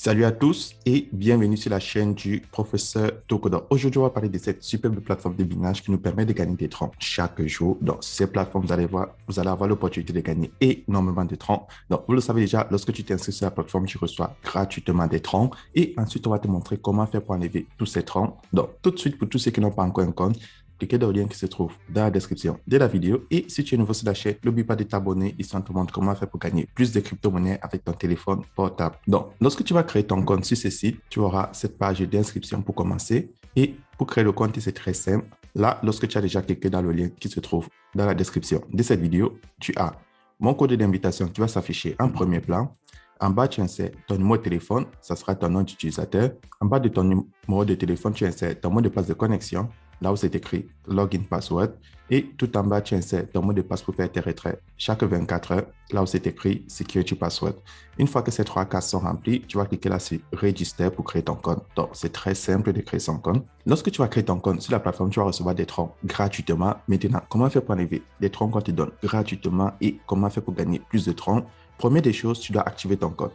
Salut à tous et bienvenue sur la chaîne du professeur Tokodo. Aujourd'hui, on va parler de cette superbe plateforme de binage qui nous permet de gagner des troncs chaque jour. Donc, ces plateformes, vous allez voir, vous allez avoir l'opportunité de gagner énormément de troncs. Donc, vous le savez déjà, lorsque tu t'inscris sur la plateforme, tu reçois gratuitement des troncs. Et ensuite, on va te montrer comment faire pour enlever tous ces troncs. Donc, tout de suite, pour tous ceux qui n'ont pas encore un compte, cliquez dans le lien qui se trouve dans la description de la vidéo. Et si tu es nouveau sur la chaîne, n'oublie pas de t'abonner. Ici, on te montre comment faire pour gagner plus de crypto-monnaies avec ton téléphone portable. Donc, lorsque tu vas créer ton compte sur ce site, tu auras cette page d'inscription pour commencer. Et pour créer le compte, c'est très simple. Là, lorsque tu as déjà cliqué dans le lien qui se trouve dans la description de cette vidéo, tu as mon code d'invitation qui va s'afficher en premier plan. En bas, tu insères ton numéro de téléphone, ça sera ton nom d'utilisateur. En bas de ton numéro de téléphone, tu insères ton mot de passe de connexion, là où c'est écrit Login Password. Et tout en bas, tu insères ton mot de passe pour faire tes retraits chaque 24 heures, là où c'est écrit Security Password. Une fois que ces trois cases sont remplies, tu vas cliquer là sur Register pour créer ton compte. Donc, c'est très simple de créer son compte. Lorsque tu vas créer ton compte sur la plateforme, tu vas recevoir des troncs gratuitement. Maintenant, comment faire pour enlever des troncs qu'on te donne gratuitement et comment faire pour gagner plus de troncs? Première des choses, tu dois activer ton compte.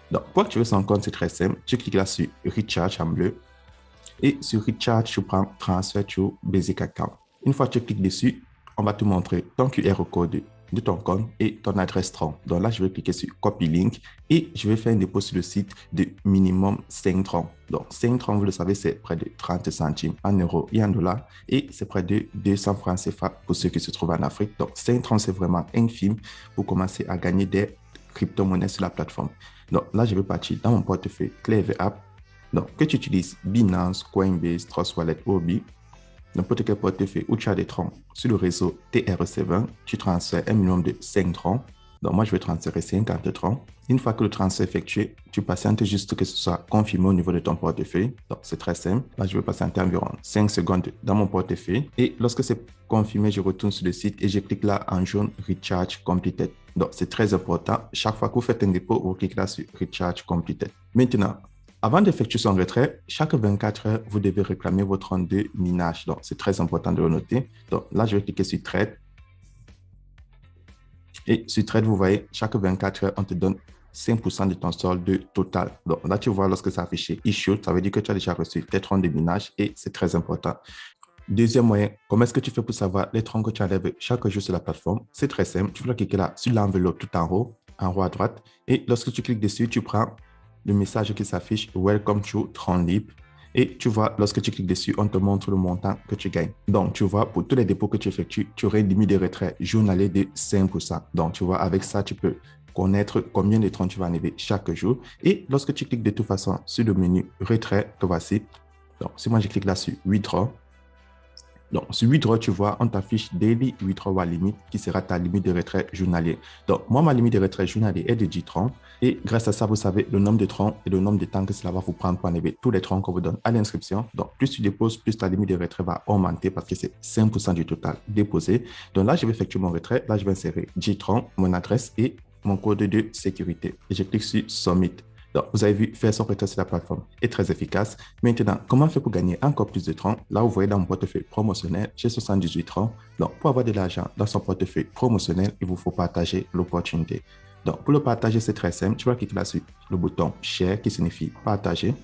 Donc, pour activer son compte, c'est très simple. Tu cliques là sur Recharge en bleu. Et sur Recharge, tu prends Transfer to Basic Account. Une fois que tu cliques dessus, on va te montrer ton QR code de ton compte et ton adresse tronc. Donc là, je vais cliquer sur Copy Link et je vais faire un dépôt sur le site de minimum 5 troncs. Donc 5 troncs, vous le savez, c'est près de 30 centimes en euros et en dollars et c'est près de 200 francs CFA pour ceux qui se trouvent en Afrique. Donc 5 troncs, c'est vraiment infime pour commencer à gagner des crypto-monnaies sur la plateforme. Donc là, je vais partir dans mon portefeuille Clever App. Donc, que tu utilises Binance, Coinbase, Trust Wallet, Huobi, n'importe quel portefeuille où tu as des troncs sur le réseau TRC20, tu transfères un minimum de 5 troncs. Donc, moi, je vais transférer 50 troncs. Une fois que le transfert est effectué, tu patientes juste que ce soit confirmé au niveau de ton portefeuille. Donc, c'est très simple. Là, je vais patienter environ 5 secondes dans mon portefeuille. Et lorsque c'est confirmé, je retourne sur le site et je clique là en jaune Recharge Completed. Donc, c'est très important. Chaque fois que vous faites un dépôt, vous cliquez là sur Recharge Completed. Maintenant, avant d'effectuer son retrait, chaque 24 heures, vous devez réclamer votre tronc de minage. Donc, c'est très important de le noter. Donc, là, je vais cliquer sur Trade. Et sur Trade, vous voyez, chaque 24 heures, on te donne 5% de ton solde total. Donc, là, tu vois, lorsque c'est affiché Issued, ça veut dire que tu as déjà reçu tes troncs de minage et c'est très important. Deuxième moyen, comment est-ce que tu fais pour savoir les troncs que tu enlèves chaque jour sur la plateforme? C'est très simple. Tu vas cliquer là sur l'enveloppe tout en haut à droite. Et lorsque tu cliques dessus, tu prends le message qui s'affiche Welcome to Tron Libre. Et tu vois, lorsque tu cliques dessus, on te montre le montant que tu gagnes. Donc, tu vois, pour tous les dépôts que tu effectues, tu aurais une limite de retrait journalier de 5%. Donc, tu vois, avec ça, tu peux connaître combien de troncs tu vas enlever chaque jour. Et lorsque tu cliques de toute façon sur le menu retrait, que voici. Donc, si moi je clique là sur Withdraw, donc, sur Withdraw, tu vois, on t'affiche Daily Withdrawal Limit qui sera ta limite de retrait journalier. Donc, moi, ma limite de retrait journalier est de 10 troncs. Et grâce à ça, vous savez le nombre de troncs et le nombre de temps que cela va vous prendre pour enlever tous les troncs qu'on vous donne à l'inscription. Donc, plus tu déposes, plus ta limite de retrait va augmenter parce que c'est 5% du total déposé. Donc là, je vais effectuer mon retrait. Là, je vais insérer 10 troncs, mon adresse et mon code de sécurité. Et je clique sur Submit. Donc, vous avez vu, faire son retrait sur la plateforme est très efficace. Maintenant, comment faire pour gagner encore plus de troncs? Là, vous voyez dans mon portefeuille promotionnel, j'ai 78 troncs. Donc, pour avoir de l'argent dans son portefeuille promotionnel, il vous faut partager l'opportunité. Donc, pour le partager, c'est très simple. Tu vas cliquer là sur le bouton Share qui signifie partager.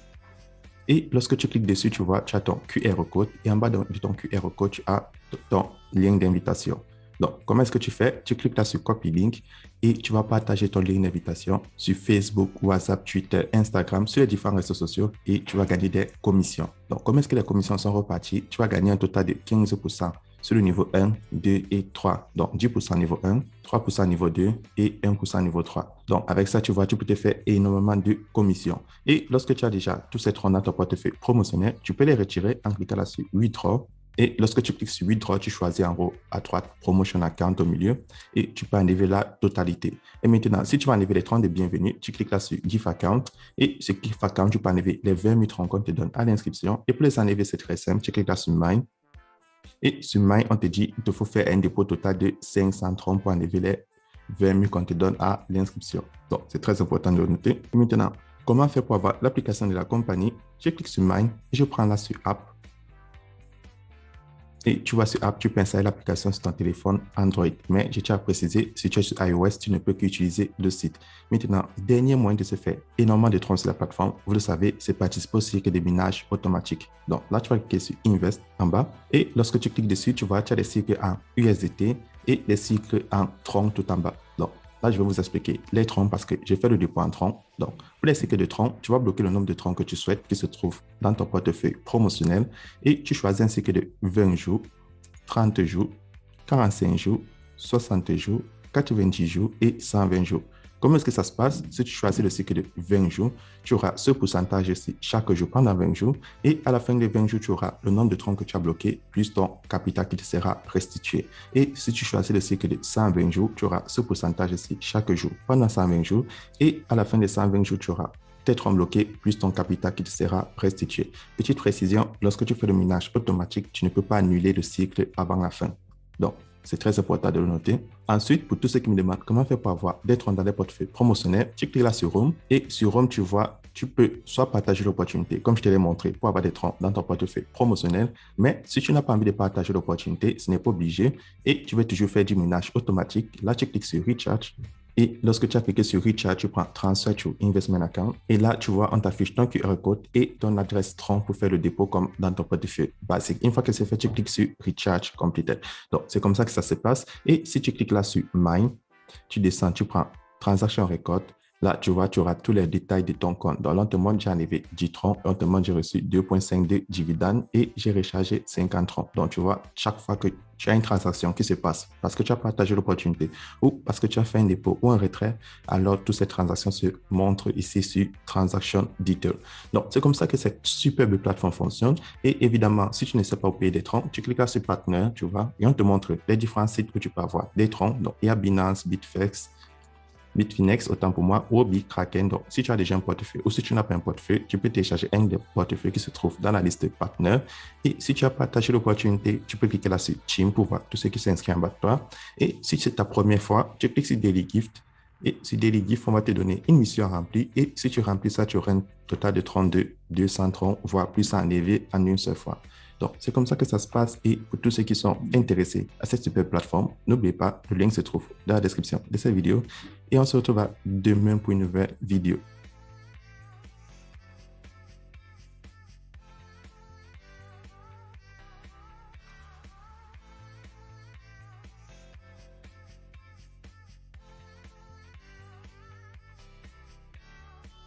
Et lorsque tu cliques dessus, tu vois, tu as ton QR code. Et en bas de ton QR code, tu as ton lien d'invitation. Donc, comment est-ce que tu fais? Tu cliques là sur Copy Link et tu vas partager ton lien d'invitation sur Facebook, WhatsApp, Twitter, Instagram, sur les différents réseaux sociaux et tu vas gagner des commissions. Donc, comment est-ce que les commissions sont reparties? Tu vas gagner un total de 15% sur le niveau 1, 2 et 3. Donc, 10% niveau 1, 3% niveau 2 et 1% niveau 3. Donc, avec ça, tu vois, tu peux te faire énormément de commissions. Et lorsque tu as déjà tous ces troncs dans ton portefeuille promotionnel, tu peux les retirer en cliquant là sur Withdraw. Et lorsque tu cliques sur Withdraw, tu choisis en haut à droite Promotion Account au milieu et tu peux enlever la totalité. Et maintenant, si tu vas enlever les troncs de bienvenue, tu cliques là sur Gift Account et sur Gift Account, tu peux enlever les 20 000 troncs qu'on te donne à l'inscription. Et pour les enlever, c'est très simple. Tu cliques là sur Mine. Et sur Mine, on te dit qu'il te faut faire un dépôt total de 500 troncs pour enlever les 20 000 qu'on te donne à l'inscription. Donc, c'est très important de le noter. Et maintenant, comment faire pour avoir l'application de la compagnie? Je clique sur Mine et je prends là sur App. Et tu vois, sur App, tu peux installer l'application sur ton téléphone Android. Mais je tiens à préciser, si tu es sur iOS, tu ne peux qu'utiliser le site. Maintenant, dernier moyen de se faire énormément de troncs sur la plateforme, vous le savez, c'est participer au cycle de minage automatique. Donc là, tu vas cliquer sur Invest en bas. Et lorsque tu cliques dessus, tu vois, tu as des cycles en USDT et des cycles en troncs tout en bas. Donc là, je vais vous expliquer les troncs parce que j'ai fait le dépôt en troncs. Donc, pour les cycles de troncs, tu vas bloquer le nombre de troncs que tu souhaites qui se trouve dans ton portefeuille promotionnel et tu choisis un cycle de 20 jours, 30 jours, 45 jours, 60 jours, 90 jours et 120 jours. Comment est-ce que ça se passe? Si tu choisis le cycle de 20 jours, tu auras ce pourcentage ici chaque jour pendant 20 jours et à la fin des 20 jours, tu auras le nombre de troncs que tu as bloqués plus ton capital qui te sera restitué. Et si tu choisis le cycle de 120 jours, tu auras ce pourcentage ici chaque jour pendant 120 jours et à la fin des 120 jours, tu auras tes troncs bloqués plus ton capital qui te sera restitué. Petite précision, lorsque tu fais le minage automatique, tu ne peux pas annuler le cycle avant la fin. Donc, c'est très important de le noter. Ensuite, pour tous ceux qui me demandent comment faire pour avoir des troncs dans les portefeuilles promotionnels, tu cliques là sur Home et sur Home, tu vois, tu peux soit partager l'opportunité, comme je te l'ai montré, pour avoir des troncs dans ton portefeuille promotionnel. Mais si tu n'as pas envie de partager l'opportunité, ce n'est pas obligé et tu veux toujours faire du minage automatique. Là, tu cliques sur Recharge. Et lorsque tu as cliqué sur Recharge, tu prends Transfer to Investment Account. Et là, tu vois, on t'affiche ton QR code et ton adresse tronc pour faire le dépôt comme dans ton portefeuille basique. Une fois que c'est fait, tu cliques sur Recharge Completed. Donc, c'est comme ça que ça se passe. Et si tu cliques là sur Mine, tu descends, tu prends Transaction Record. Là, tu vois, tu auras tous les détails de ton compte. Donc, là, on te montre, j'ai enlevé 10 troncs. On te montre, j'ai reçu 2,52 dividendes et j'ai rechargé 50 troncs. Donc, tu vois, chaque fois que tu as une transaction qui se passe parce que tu as partagé l'opportunité ou parce que tu as fait un dépôt ou un retrait, alors toutes ces transactions se montrent ici sur Transaction Detail. Donc, c'est comme ça que cette superbe plateforme fonctionne. Et évidemment, si tu ne sais pas où payer des troncs, tu cliques là sur Partner, tu vois, et on te montre les différents sites où tu peux avoir des troncs. Donc, il y a Binance, Bitfex, Bitfinex, autant pour moi, ou Bitkraken. Donc, si tu as déjà un portefeuille ou si tu n'as pas un portefeuille, tu peux télécharger un des portefeuilles qui se trouve dans la liste de partenaires. Et si tu as partagé l'opportunité, tu peux cliquer là sur Team pour voir tous ceux qui s'inscrivent en bas de toi. Et si c'est ta première fois, tu cliques sur Daily Gift. Et sur Daily Gift, on va te donner une mission à remplir. Et si tu remplis ça, tu auras un total de 32, 200 troncs, voire plus à enlever en une seule fois. Donc, c'est comme ça que ça se passe. Et pour tous ceux qui sont intéressés à cette super plateforme, n'oubliez pas, le lien se trouve dans la description de cette vidéo. Et on se retrouve demain pour une nouvelle vidéo.